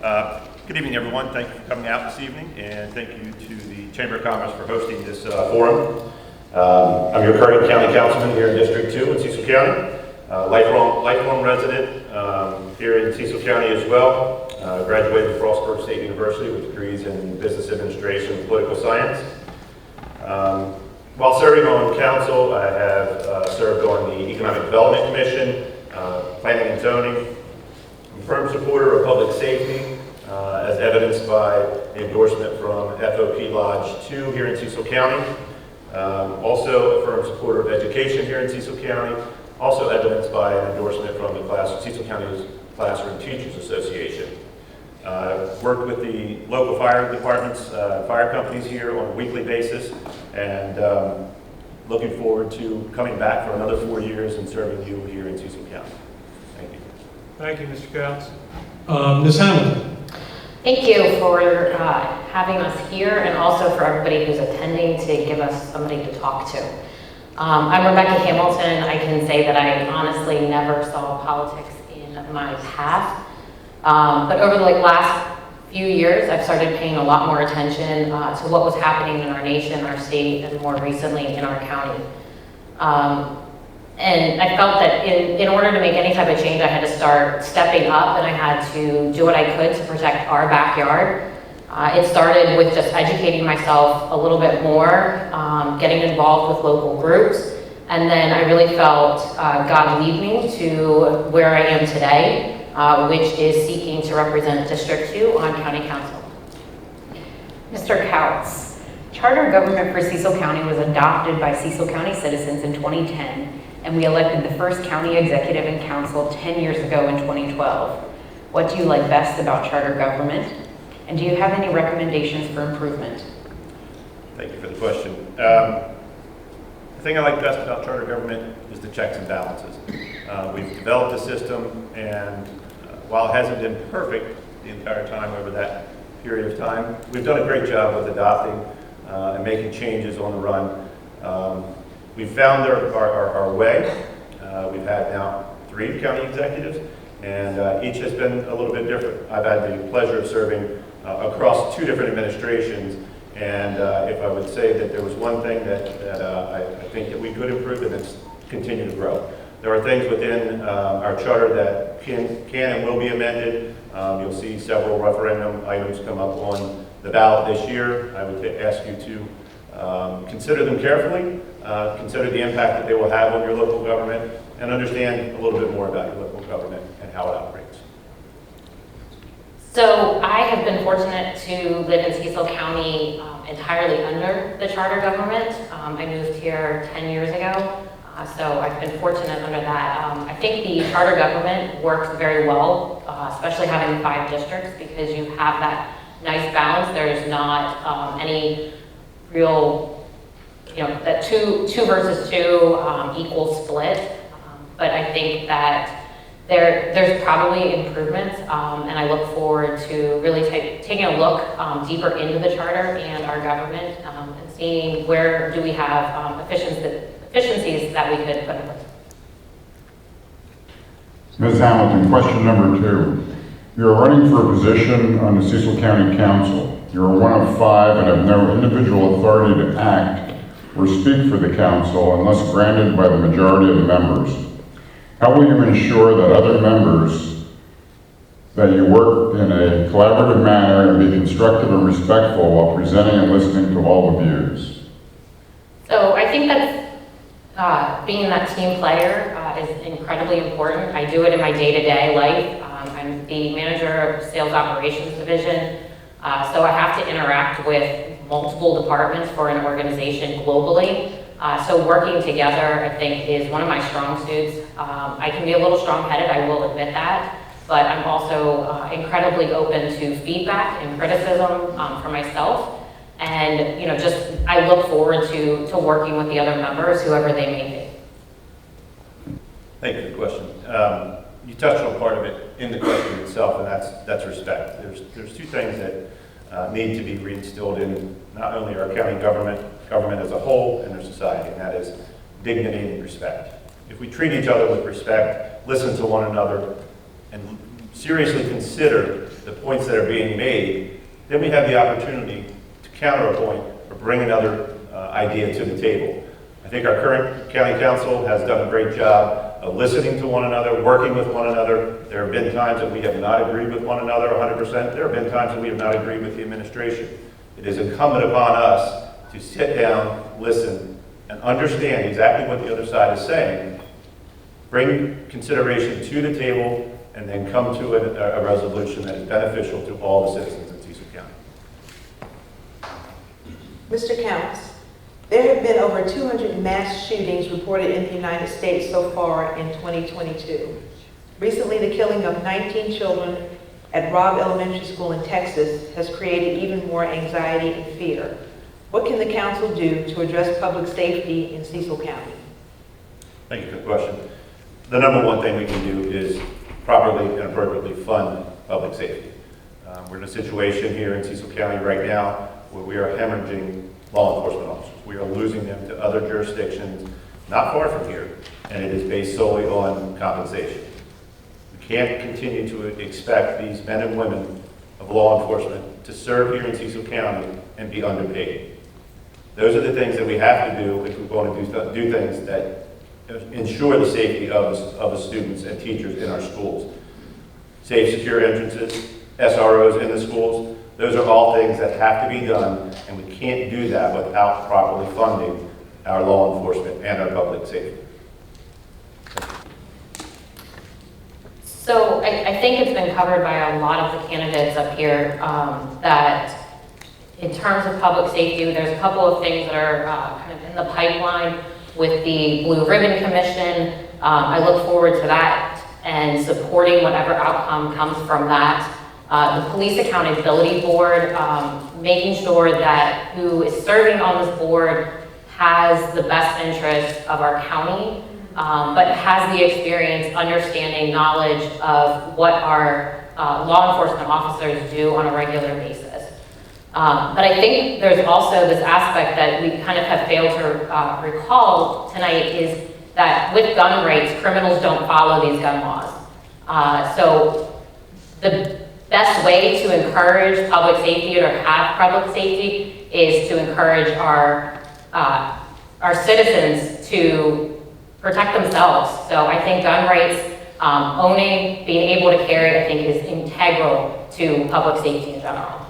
Good evening, everyone. Thank you for coming out this evening, and thank you to the Chamber of Commerce for hosting this forum. I'm your current county councilman here in District 2 in Cecil County, lifelong resident here in Cecil County as well. Graduated from Frostburg State University with degrees in business administration and political science. While serving on council, I have served on the Economic Development Commission, Planning and Zoning. I'm a firm supporter of public safety, as evidenced by the endorsement from FOP Lodge 2 here in Cecil County. Also a firm supporter of education here in Cecil County, also evidenced by an endorsement from the Cecil County Classroom Teachers Association. Worked with the local fire departments, fire companies here on a weekly basis, and looking forward to coming back for another 4 years and serving you here in Cecil County. Thank you. Thank you, Mr. Counts. Ms. Hamilton. Thank you for having us here, and also for everybody who's attending to give us somebody to talk to. I'm Rebecca Hamilton. I can say that I honestly never saw politics in my path. But over the last few years, I've started paying a lot more attention to what was happening in our nation, our state, and more recently in our county. And I felt that in order to make any type of change, I had to start stepping up, and I had to do what I could to protect our backyard. It started with just educating myself a little bit more, getting involved with local groups, and then I really felt God lead me to where I am today. Which is seeking to represent District 2 on County Council. Mr. Counts, charter government for Cecil County was adopted by Cecil County citizens in 2010, and we elected the first county executive and council 10 years ago in 2012. What do you like best about charter government? And do you have any recommendations for improvement? Thank you for the question. The thing I like best about charter government is the checks and balances. We've developed a system, and while it hasn't been perfect the entire time over that period of time, we've done a great job with adopting and making changes on the run. We've found our way. We've had now 3 county executives, and each has been a little bit different. I've had the pleasure of serving across 2 different administrations, and if I would say that there was one thing that I think that we could improve, and it's continue to grow. There are things within our charter that can and will be amended. You'll see several referendum items come up on the ballot this year. I would ask you to consider them carefully, consider the impact that they will have on your local government, and understand a little bit more about your local government and how it operates. So I have been fortunate to live in Cecil County entirely under the charter government. I moved here 10 years ago. So I've been fortunate under that. I think the charter government works very well, especially having 5 districts, because you have that nice balance. There's not any real, that two versus 2 equal split. But I think that there's probably improvements, and I look forward to really taking a look deeper into the charter and our government, and seeing where do we have efficiencies that we could put in place. Ms. Hamilton, question number 2. You're running for a position on the Cecil County Council. You're one of 5 and have no individual authority to act or speak for the council unless granted by the majority of the members. How will you ensure that other members, that you work in a collaborative manner and be constructive and respectful while presenting and listening to all the views? So I think that's being that team player is incredibly important. I do it in my day-to-day life. I'm the manager of Sales Operations Division, so I have to interact with multiple departments for an organization globally. So working together, I think, is one of my strong suits. I can be a little strong-headed, I will admit that, but I'm also incredibly open to feedback and criticism for myself. And I look forward to working with the other members, whoever they may be. Thank you for the question. You touched on part of it in the question itself, and that's respect. There's 2 things that need to be reinstilled in not only our county government as a whole, and our society, and that is dignity and respect. If we treat each other with respect, listen to one another, and seriously consider the points that are being made, then we have the opportunity to counterpoint or bring another idea to the table. I think our current county council has done a great job of listening to one another, working with one another. There have been times that we have not agreed with one another 100%. There have been times that we have not agreed with the administration. It is incumbent upon us to sit down, listen, and understand exactly what the other side is saying, bring consideration to the table, and then come to a resolution that is beneficial to all the citizens in Cecil County. Mr. Counts, there have been over 200 mass shootings reported in the United States so far in 2022. Recently, the killing of 19 children at Robb Elementary School in Texas has created even more anxiety and fear. What can the council do to address public safety in Cecil County? Thank you for the question. The number one thing we can do is properly and appropriately fund public safety. We're in a situation here in Cecil County right now where we are hemorrhaging law enforcement officers. We are losing them to other jurisdictions not far from here, and it is based solely on compensation. We can't continue to expect these men and women of law enforcement to serve here in Cecil County and be underpaid. Those are the things that we have to do if we're going to do things that ensure the safety of the students and teachers in our schools. Safe, secure entrances, SROs in the schools, those are all things that have to be done, and we can't do that without properly funding our law enforcement and our public safety. So I think it's been covered by a lot of the candidates up here that in terms of public safety, there's a couple of things that are kind of in the pipeline with the Blue Ribbon Commission. I look forward to that and supporting whatever outcome comes from that. The Police Accountability Board, making sure that who is serving on this board has the best interest of our county, but has the experience, understanding, knowledge of what our law enforcement officers do on a regular basis. But I think there's also this aspect that we kind of have failed to recall tonight is that with gun rights, criminals don't follow these gun laws. So the best way to encourage public safety or have public safety is to encourage our citizens to protect themselves. So I think gun rights, owning, being able to carry, I think is integral to public safety in general.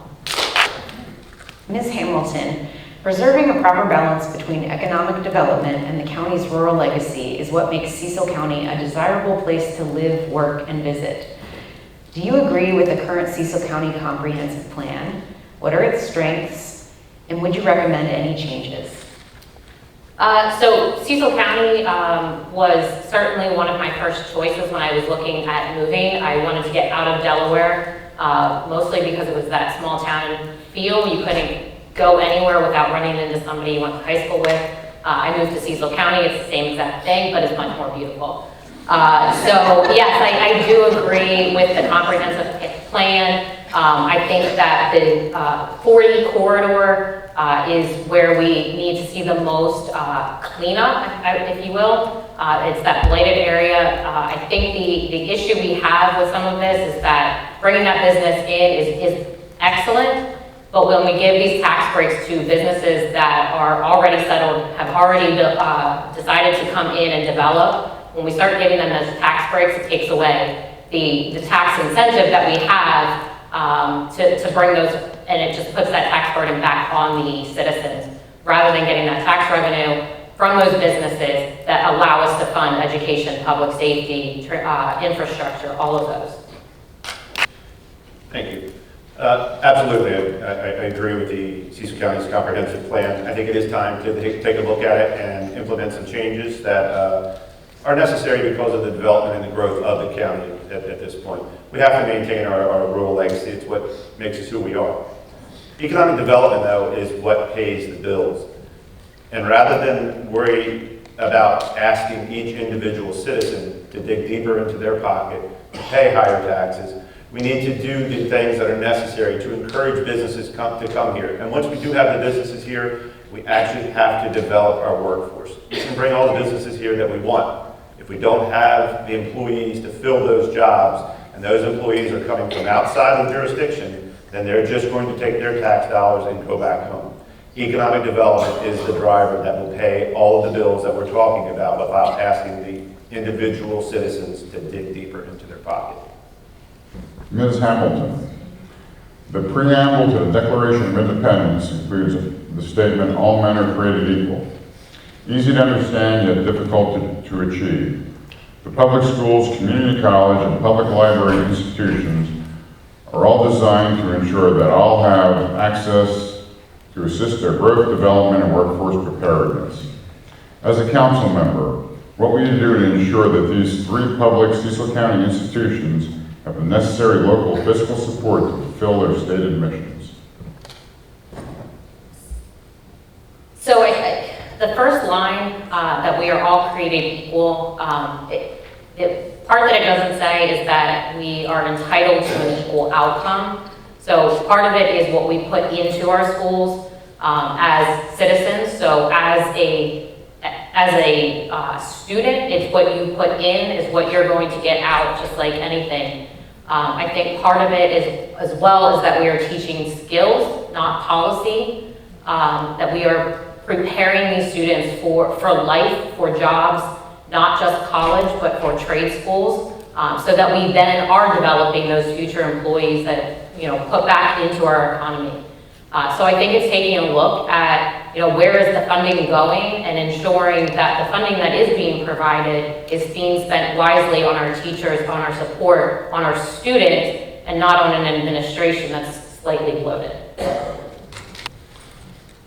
Ms. Hamilton, preserving a proper balance between economic development and the county's rural legacy is what makes Cecil County a desirable place to live, work, and visit. Do you agree with the current Cecil County Comprehensive Plan? What are its strengths? And would you recommend any changes? So Cecil County was certainly one of my first choices when I was looking at moving. I wanted to get out of Delaware, mostly because it was that small town feel. You couldn't go anywhere without running into somebody you went to high school with. I moved to Cecil County. It's the same exact thing, but it's much more beautiful. So yes, I do agree with the comprehensive plan. I think that the 40 corridor is where we need to see the most cleanup, if you will. It's that blighted area. I think the issue we have with some of this is that bringing that business in is excellent, but when we give these tax breaks to businesses that are already settled, have already decided to come in and develop, when we start giving them those tax breaks, it takes away the tax incentive that we have to bring those, and it just puts that tax burden back on the citizens, rather than getting that tax revenue from those businesses that allow us to fund education, public safety, infrastructure, all of those. Thank you. Absolutely, I agree with the Cecil County's comprehensive plan. I think it is time to take a look at it and implement some changes that are necessary because of the development and the growth of the county at this point. We have to maintain our rural legacy. It's what makes us who we are. Economic development, though, is what pays the bills. And rather than worry about asking each individual citizen to dig deeper into their pocket, to pay higher taxes, we need to do the things that are necessary to encourage businesses to come here. And once we do have the businesses here, we actually have to develop our workforce. We can bring all the businesses here that we want. If we don't have the employees to fill those jobs and those employees are coming from outside the jurisdiction, then they're just going to take their tax dollars and go back home. Economic development is the driver that will pay all of the bills that we're talking about without asking the individual citizens to dig deeper into their pocket. Ms. Hamilton, the preamble to the Declaration of Independence includes the statement, "All men are created equal." Easy to understand, yet difficult to achieve. The public schools, community college, and public library institutions are all designed to ensure that all have access to assist their growth, development, and workforce preparedness. As a council member, what will you do to ensure that these three public Cecil County institutions have the necessary local fiscal support to fulfill their stated missions? So the first line, that we are all created equal, part that it doesn't say is that we are entitled to an equal outcome. So part of it is what we put into our schools as citizens. So as a student, it's what you put in is what you're going to get out, just like anything. I think part of it is, as well, is that we are teaching skills, not policy, that we are preparing these students for life, for jobs, not just college, but for trade schools, so that we then are developing those future employees that, put back into our economy. So I think it's taking a look at, where is the funding going and ensuring that the funding that is being provided is being spent wisely on our teachers, on our support, on our students, and not on an administration that's slightly bloated.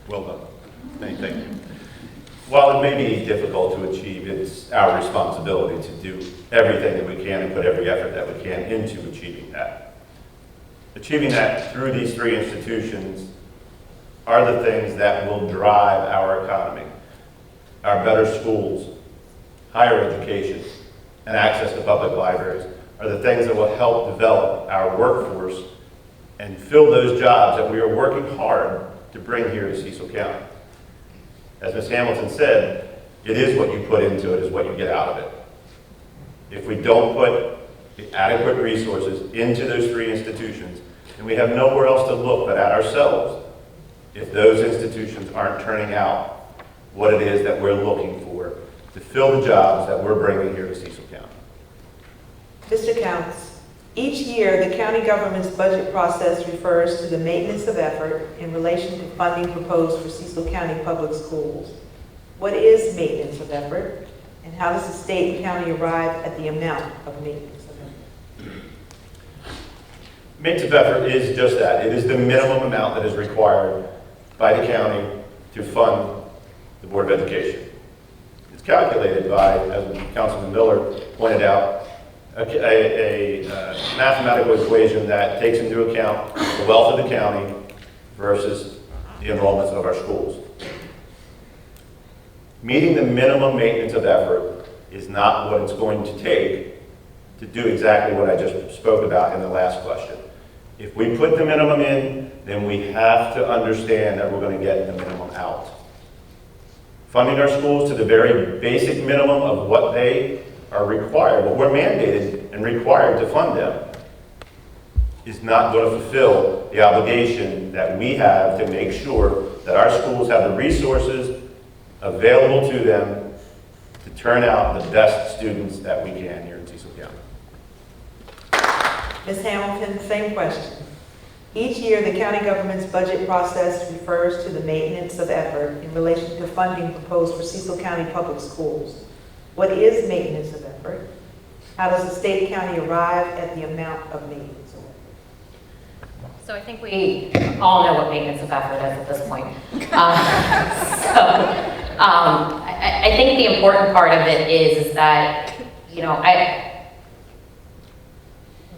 Well done. Thank you. While it may be difficult to achieve, it's our responsibility to do everything that we can and put every effort that we can into achieving that. Achieving that through these three institutions are the things that will drive our economy. Our better schools, higher education, and access to public libraries are the things that will help develop our workforce and fill those jobs that we are working hard to bring here to Cecil County. As Ms. Hamilton said, it is what you put into it is what you get out of it. If we don't put the adequate resources into those three institutions, then we have nowhere else to look but at ourselves if those institutions aren't turning out what it is that we're looking for to fill the jobs that we're bringing here to Cecil County. Mr. Counts, each year the county government's budget process refers to the maintenance of effort in relation to funding proposed for Cecil County public schools. What is maintenance of effort, and how does the state and county arrive at the amount of maintenance of effort? Maintenance of effort is just that. It is the minimum amount that is required by the county to fund the Board of Education. It's calculated by, as Councilman Miller pointed out, a mathematical equation that takes into account the wealth of the county versus the enrollments of our schools. Meeting the minimum maintenance of effort is not what it's going to take to do exactly what I just spoke about in the last question. If we put the minimum in, then we have to understand that we're going to get the minimum out. Funding our schools to the very basic minimum of what they are required, what we're mandated and required to fund them, is not going to fulfill the obligation that we have to make sure that our schools have the resources available to them to turn out the best students that we can here in Cecil County. Ms. Hamilton, same question. Each year, the county government's budget process refers to the maintenance of effort in relation to funding proposed for Cecil County public schools. What is maintenance of effort? How does the state and county arrive at the amount of maintenance of effort? So I think we all know what maintenance of effort is at this point. I think the important part of it is that,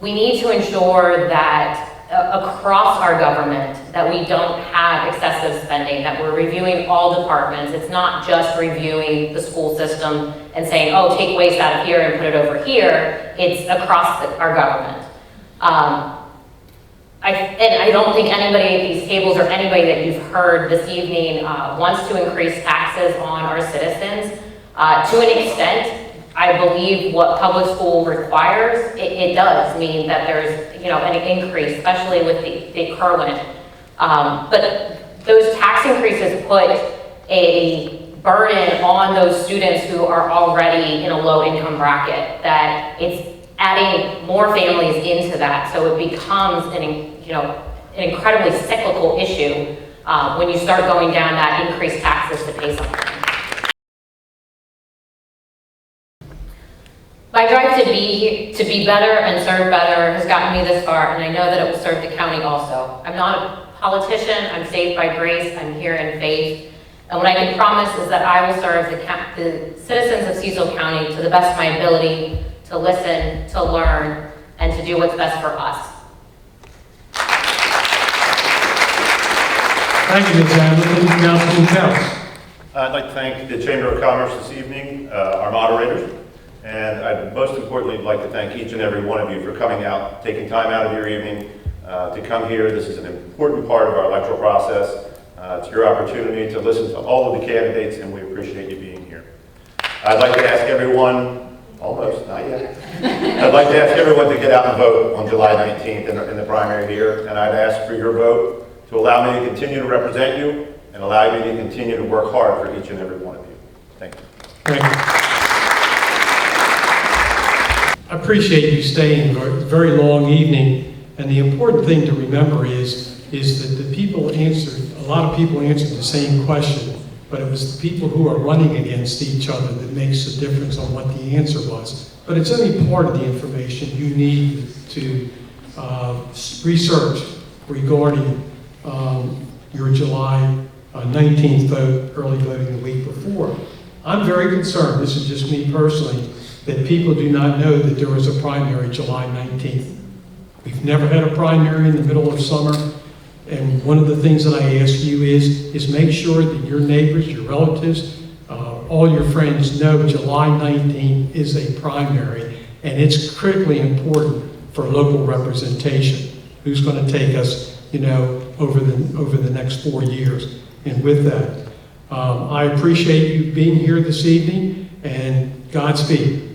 we need to ensure that across our government that we don't have excessive spending, that we're reviewing all departments. It's not just reviewing the school system and saying, oh, take waste out of here and put it over here. It's across our government. I don't think anybody at these tables or anybody that you've heard this evening wants to increase taxes on our citizens. To an extent, I believe what public school requires, it does mean that there's, you know, an increase, especially with the current. But those tax increases put a burden on those students who are already in a low income bracket, that it's adding more families into that. So it becomes an incredibly cyclical issue when you start going down that increased taxes to pay something. My drive to be better and serve better has gotten me this far, and I know that it will serve the county also. I'm not a politician, I'm saved by grace, I'm here in faith. And what I can promise is that I will serve the citizens of Cecil County to the best of my ability, to listen, to learn, and to do what's best for us. Thank you, Ms. Hamilton. Councilman Counts. I'd like to thank the Chamber of Commerce this evening, our moderators, and I'd most importantly like to thank each and every one of you for coming out, taking time out of your evening to come here. This is an important part of our electoral process. It's your opportunity to listen to all of the candidates, and we appreciate you being here. I'd like to ask everyone, almost, not yet. I'd like to ask everyone to get out and vote on July 19th in the primary here, and I'd ask for your vote to allow me to continue to represent you and allow me to continue to work hard for each and every one of you. Thank you. Thank you. I appreciate you staying for a very long evening, and the important thing to remember is that the people answered, a lot of people answered the same question, but it was the people who are running against each other that makes the difference on what the answer was. But it's only part of the information you need to research regarding your July 19th vote, early voting the week before. I'm very concerned, this is just me personally, that people do not know that there was a primary July 19th. We've never had a primary in the middle of summer, and one of the things that I ask you is make sure that your neighbors, your relatives, all your friends know July 19th is a primary, and it's critically important for local representation. Who's going to take us, you know, over the next 4 years? And with that, I appreciate you being here this evening, and Godspeed.